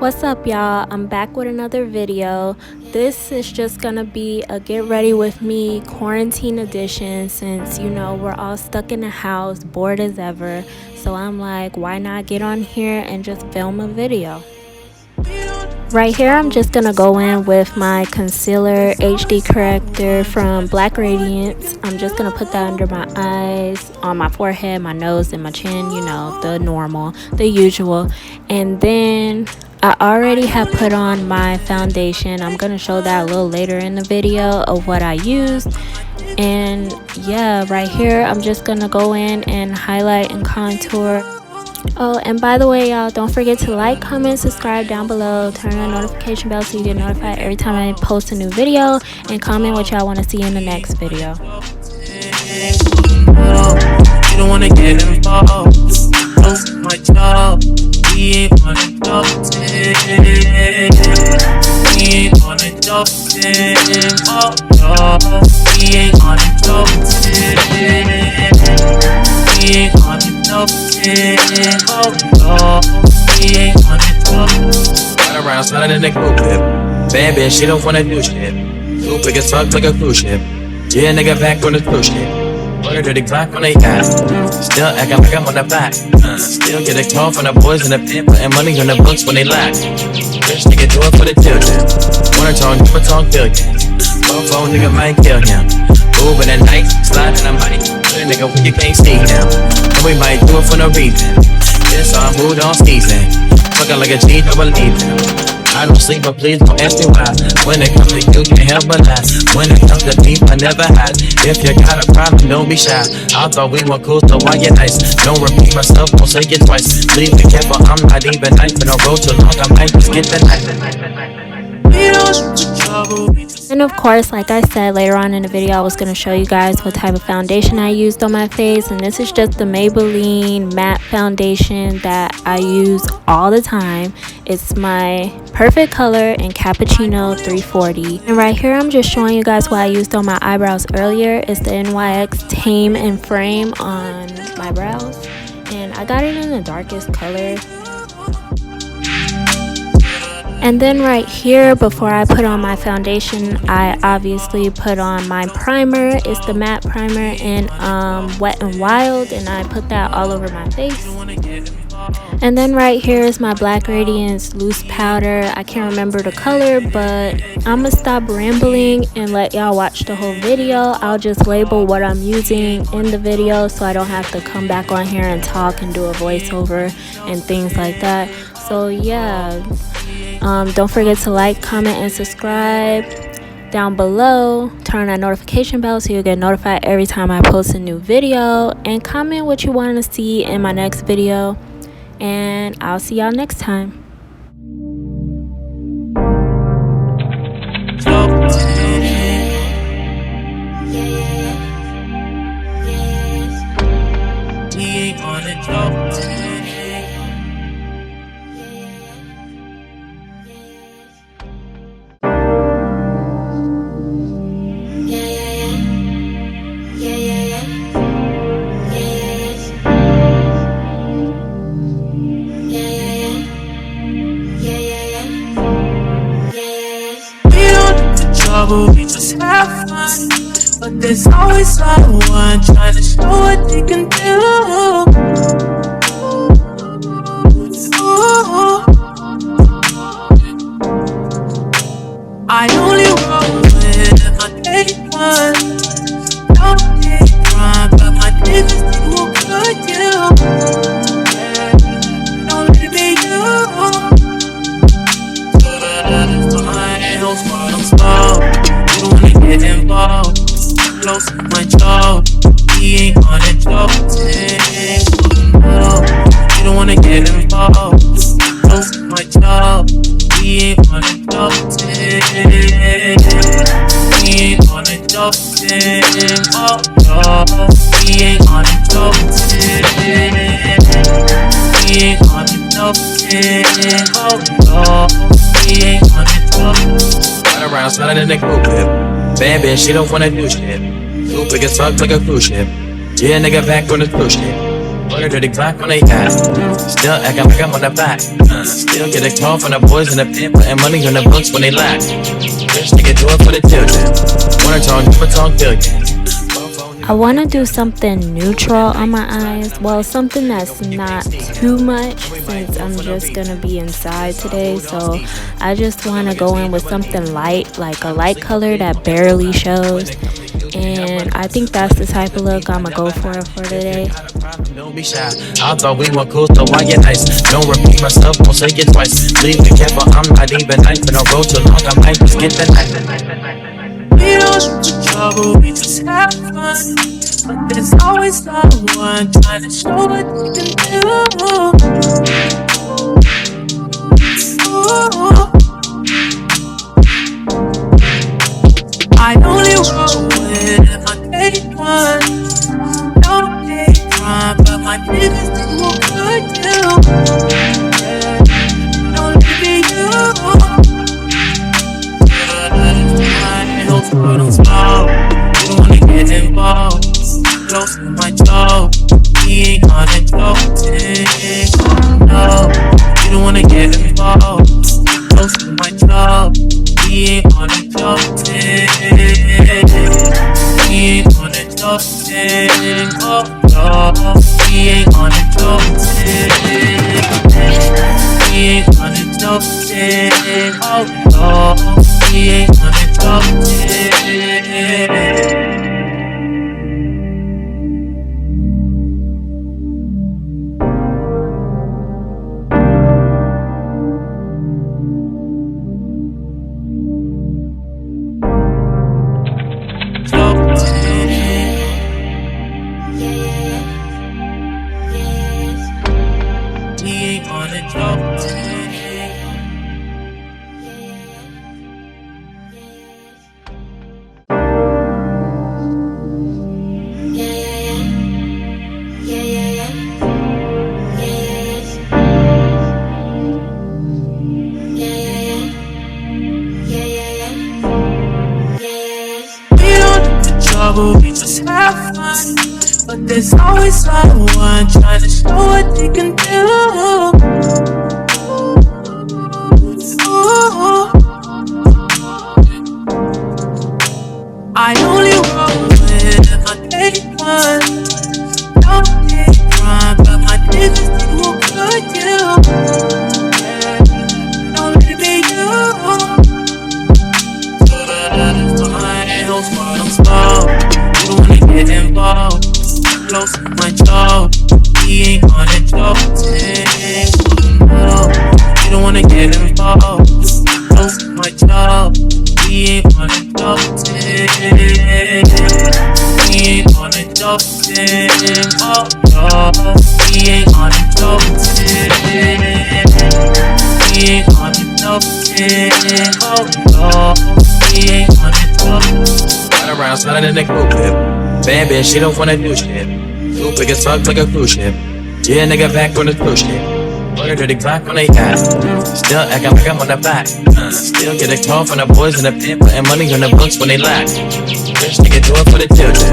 What's up, y'all? I'm back with another video. This is just gonna be a get ready with me quarantine edition, since you know we're all stuck in the house, bored as ever. So I'm like, why not get on here and just film a video? Right here, I'm just gonna go in with my concealer HD corrector from Black Radiance. I'm just gonna put that under my eyes, on my forehead, my nose, and my chin, you know, the normal, the usual. And then I already have put on my foundation. I'm gonna show that a little later in the video of what I used. And yeah, right here, I'm just gonna go in and highlight and contour. Oh, and by the way, y'all, don't forget to like, comment, subscribe down below, turn on the notification bell so you get notified every time I post a new video, and comment what y'all want to see in the next video. You don't wanna get involved. Close to my job. We ain't on a job. We ain't on a job. Oh no, we ain't on a job. We ain't on a job. Oh no, we ain't on a job. Ride around sliding in the coupe whip. Bad bitch, she don't wanna do shit. Coupe big as fuck like a cruise ship. Yeah, nigga back on the cruise ship. Order to the clock on they ass. Still acting like I'm on the back. Still get a call from the boys in the pit, putting money on the books when they lack. Rich nigga do it for the children. Wanna talk, never talk billion. Phone nigga might kill him. Moving at night, sliding a mic. Put a nigga when you can't see him. And we might do it for no reason. This our mood on season. Fucking like a G, don't believe him. I don't sleep, but please don't ask me why. When it comes to you, can't help but laugh. When it comes to me, I never had. If you got a problem, don't be shy. I thought we were cool, so why you nice? Don't repeat myself, don't say it twice. Please be careful, I'm not even nice. But don't go too long, I might just get the knife. And of course, like I said, later on in the video I was going to show you guys what type of foundation I used on my face, and this is just the Maybelline matte foundation that I use all the time. It's my Perfect Color in Cappuccino 340. And right here I'm just showing you guys what I used on my eyebrows earlier. It's the NYX Tame and Frame on my brows, and I got it in the darkest color. And then right here, before I put on my foundation, I obviously put on my primer. It's the matte primer in Wet n Wild, and I put that all over my face. And then right here is my Black Radiance loose powder. I can't remember the color, but I'm gonna stop rambling and let y'all watch the whole video. I'll just label what I'm using in the video so I don't have to come back on here and talk and do a voiceover and things like that. So yeah. Don't forget to like, comment, and subscribe down below. Turn on that notification bell so you'll get notified every time I post a new video. And comment what you want to see in my next video. And I'll see y'all next time. We ain't on a job. We just have fun, but there's always someone trying to show what they can do. Ooh. I only roll with my day one. Don't take crime, but my niggas who could you. Don't let me do. I don't fall slow. Get involved, close to my job. We ain't on a job. No, you don't wanna get involved, close to my job. We ain't on a job. We ain't on a job. Oh no, we ain't on a job. We ain't on a job. Oh no, we ain't on a job. Ride around sliding in the coupe whip. Bad bitch, she don't wanna do shit. Coupe big as fuck like a cruise ship. Yeah, nigga back on the cruise ship. Put a dirty Glock on they ass. Still acting like I'm on the back. Still get a call from the boys in the pen, putting money on the books when they lack. Bitch, nigga, do it for the children. Wanna talk, never talk billions. I want to do something neutral on my eyes. Well, something that's not too much since I'm just going to be inside today. So I just want to go in with something light, like a light color that barely shows. And I think that's the type of look I'm going to go for today. Don't be shy. I thought we were cool, so why you nice? Don't repeat myself, won't say it twice. Please be careful, I'm not even nice. But I'll go too long, I might just get the knife. We don't shoot to trouble, we just have fun. But there's always someone trying to show what you can do. I only roll with my day one. Don't take time, but my business is what could do. Don't let me But I'm small, you don't wanna get involved. Close to my jaw, he ain't on it floating. No, you don't wanna get involved. Close to my jaw, he ain't on it floating. He ain't on it floating. Oh no, he ain't on it floating. He ain't on it floating. Oh no, he ain't on it floating. We just have fun, but there's always someone trying to show what they can do. Ooh. I only roll with my day one. Don't take time, but my business is what could do. Don't let it be you. I'm small, you don't wanna get involved. Close to my jaw, he ain't on it floating. No, you don't wanna get involved. Close to my jaw, he ain't on it floating. He ain't on it floating. Oh no, he ain't on it floating. He ain't on it floating. Oh no, he ain't on it floating. Around, sliding in the coupe whip. Bad bitch, she don't wanna do shit. Coupe big as fuck like a cruise ship. Yeah, nigga back on the cruise ship. Put a dirty Glock on they ass. Still acting like I'm on the back. Still get a call from the boys in the pen, putting money on the books when they lack. Bitch, nigga, do it for the children.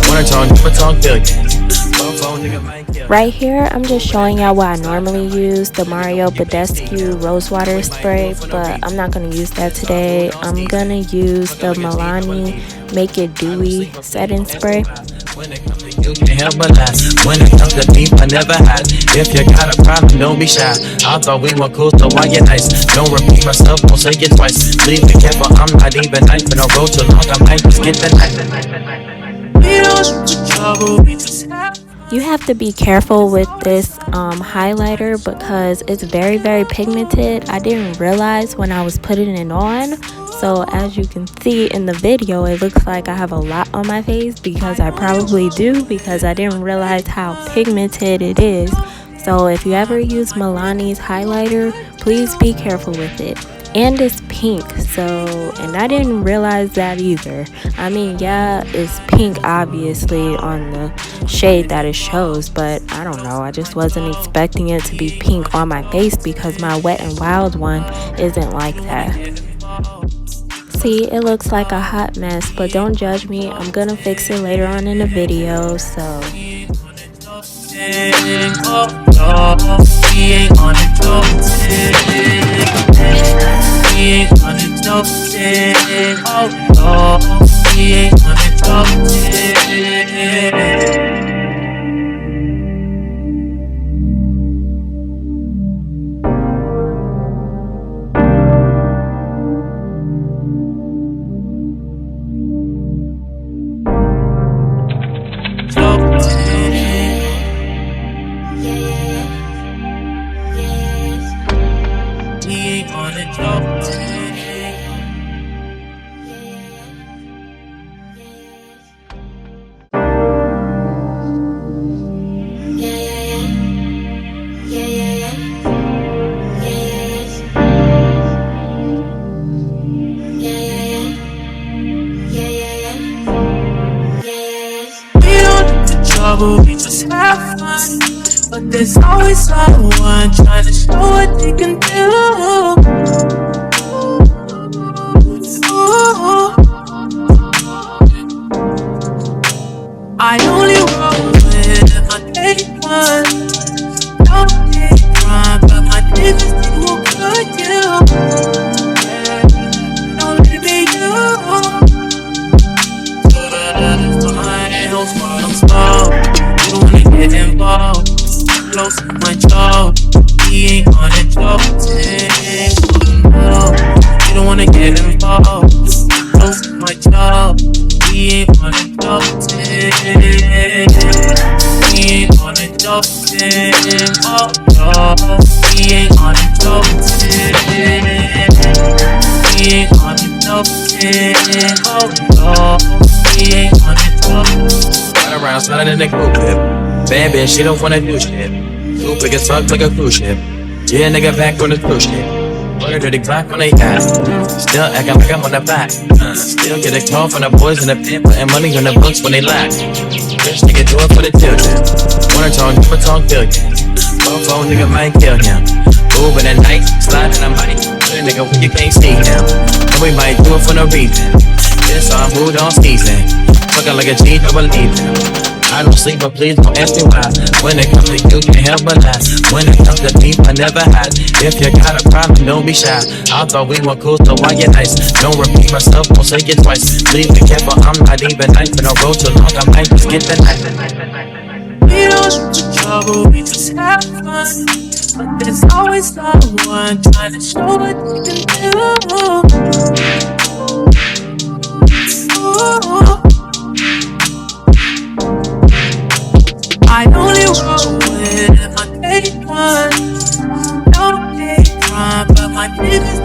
Wanna talk, never talk billions. Right here, I'm just showing y'all what I normally use, the Mario Badescu Rosewater Spray, but I'm not going to use that today. I'm going to use the Milani Make It Dewy Setting Spray. You can't help but laugh. When it comes to beef, I never had. If you got a problem, don't be shy. I thought we were cool, so why you nice? Don't repeat myself, won't say it twice. Please be careful, I'm not even nice. But I'll go too long, I might just get the knife. We don't shoot to trouble, we just have. You have to be careful with this highlighter because it's very, very pigmented. I didn't realize when I was putting it on. So as you can see in the video, it looks like I have a lot on my face because I probably do, because I didn't realize how pigmented it is. So if you ever use Milani's highlighter, please be careful with it. And it's pink, and I didn't realize that either. I mean, yeah, it's pink obviously on the shade that it shows, but I don't know, I just wasn't expecting it to be pink on my face because my Wet n Wild one isn't like that. See, it looks like a hot mess, but don't judge me. I'm gonna fix it later on in the video. So thing. Oh no, we ain't on the dope thing. We ain't on the dope thing. Oh no, we ain't on the dope thing. We just have fun, but there's always someone trying to show what they can do. Ooh. I only roll with my day one. Don't take crime, but my niggas think we'll cut you. Yeah, don't let it be you. I'm slow. You don't wanna get involved. Close to my jaw. He ain't on the joke thing. Oh no, you don't wanna get involved. Close to my jaw. He ain't on the joke thing. He ain't on the joke thing. Oh no, he ain't on the joke thing. He ain't on the joke thing. Oh no, he ain't on the joke. Ride around, sliding in the coupe whip. Bad bitch, she don't wanna do shit. Coupe big as fuck like a cruise ship. Yeah, nigga back on the cruise ship. Put her to the clock on the yacht. Still acting like I'm on the back. Still get a call from the boys in the pit, putting money on the books when they lack. Bitch, nigga do it for the children. Wanna talk, never talk billions. Phone nigga might kill him. Moving at night, sliding on mic. Good nigga when you can't see him. And we might do it for no reason. This all mood on season. Fucking like a G, don't believe him. I don't sleep, but please don't ask me why. When it comes to you, can't help but laugh. When it comes to me, I never had. If you got a problem, don't be shy. I thought we were cool, so why you nice? Don't repeat myself, don't say it twice. Please be careful, I'm not even nice. Been on road too long, I might just get the night. We don't shoot the trouble, we just have fun. But there's always someone trying to show what you can do. Ooh. I only roll with my day one. Don't take time, but my niggas